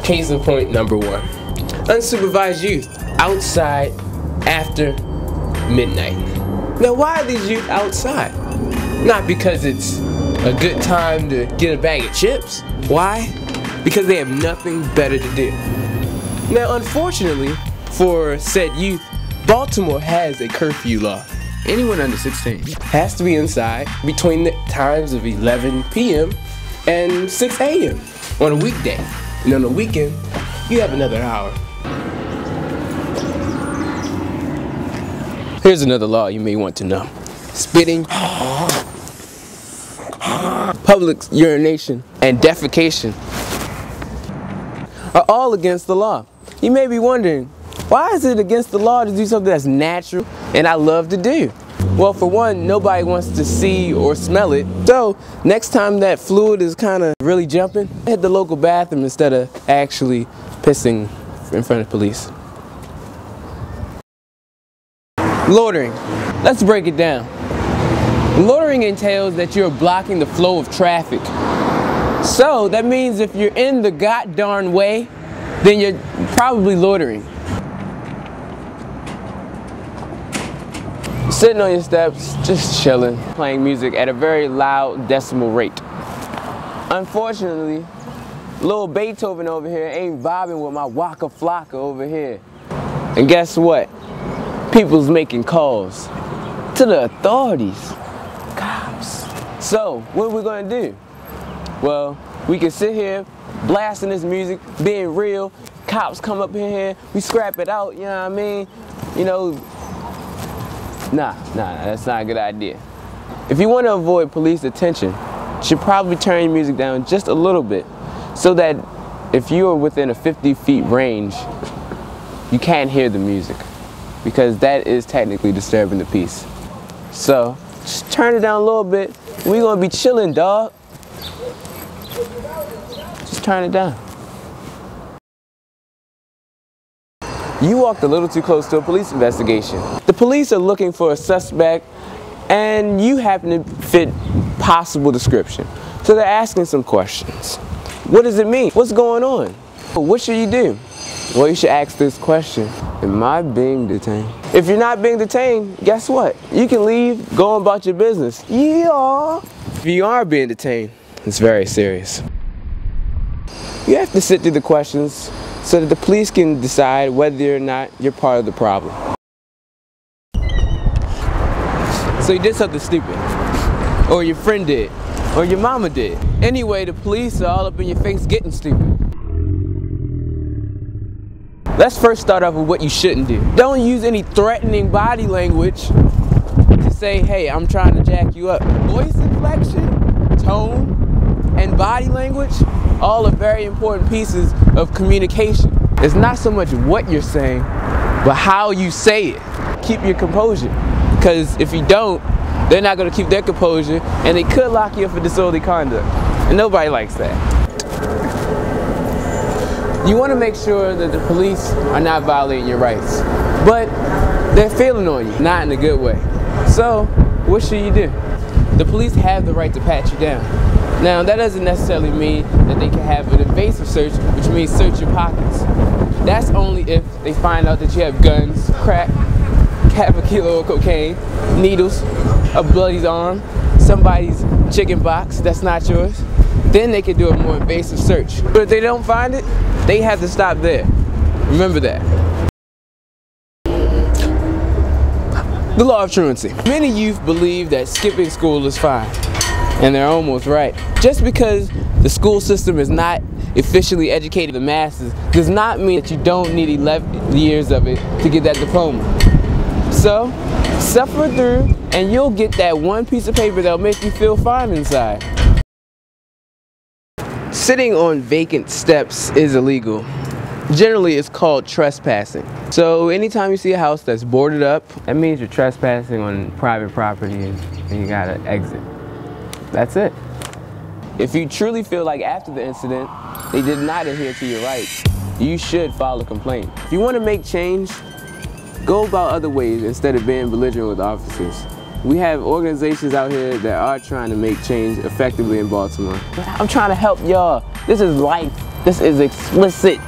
Case in point number 1. Unsupervised youth outside after midnight. Now why are these youth outside? Not because it's a good time to get a bag of chips. Why? Because they have nothing better to do. Now unfortunately for said youth, Baltimore has a curfew law. Anyone under 16 has to be inside between the times of 11 p.m. and 6 a.m. on a weekday. And on the weekend, you have another hour. Here's another law you may want to know. Spitting, public urination, and defecation are all against the law. You may be wondering, why is it against the law to do something that's natural and I love to do? Well, for one, nobody wants to see or smell it. So next time that fluid is kind of really jumping, hit the local bathroom instead of actually pissing in front of police. Loitering. Let's break it down. Loitering entails that you're blocking the flow of traffic. So that means if you're in the god-darn way, then you're probably loitering. Sitting on your steps, just chilling, playing music at a very loud decimal rate. Unfortunately, little Beethoven over here ain't vibing with my Waka Flocka over here. And guess what? People's making calls to the authorities, cops. So, what are we gonna do? Well, we can sit here blasting this music, being real. Cops come up in here, we scrap it out, you know what I mean? You know, nah, that's not a good idea. If you want to avoid police attention, you should probably turn your music down just a little bit so that if you are within a 50 feet range, you can't hear the music because that is technically disturbing the peace. So, just turn it down a little bit. We're gonna be chilling, dog. Just turn it down. You walked a little too close to a police investigation. The police are looking for a suspect and you happen to fit possible description. So they're asking some questions. What does it mean? What's going on? What should you do? Well, you should ask this question. Am I being detained? If you're not being detained, guess what? You can leave, go about your business. Yeah. If you are being detained, it's very serious. You have to sit through the questions so that the police can decide whether or not you're part of the problem. So you did something stupid, or your friend did, or your mama did. Anyway, the police are all up in your face getting stupid. Let's first start off with what you shouldn't do. Don't use any threatening body language to say, hey, I'm trying to jack you up. Voice inflection, tone, and body language, all are very important pieces of communication. It's not so much what you're saying, but how you say it. Keep your composure, because if you don't, they're not going to keep their composure, and they could lock you up for disorderly conduct, and nobody likes that. You want to make sure that the police are not violating your rights, but they're failing on you, not in a good way. So, what should you do? The police have the right to pat you down. Now, that doesn't necessarily mean that they can have an invasive search, which means search your pockets. That's only if they find out that you have guns, crack, half a kilo of cocaine, needles, a bloody arm, somebody's chicken box that's not yours. Then they can do a more invasive search. But if they don't find it, they have to stop there. Remember that. The law of truancy. Many youth believe that skipping school is fine. And they're almost right. Just because the school system is not officially educating the masses does not mean that you don't need 11 years of it to get that diploma. So, suffer through and you'll get that one piece of paper that'll make you feel fine inside. Sitting on vacant steps is illegal. Generally, it's called trespassing. So anytime you see a house that's boarded up, that means you're trespassing on private property and you gotta exit. That's it. If you truly feel like after the incident, they did not adhere to your rights, you should file a complaint. If you want to make change, go about other ways instead of being belligerent with officers. We have organizations out here that are trying to make change effectively in Baltimore. I'm trying to help y'all. This is life. This is explicit.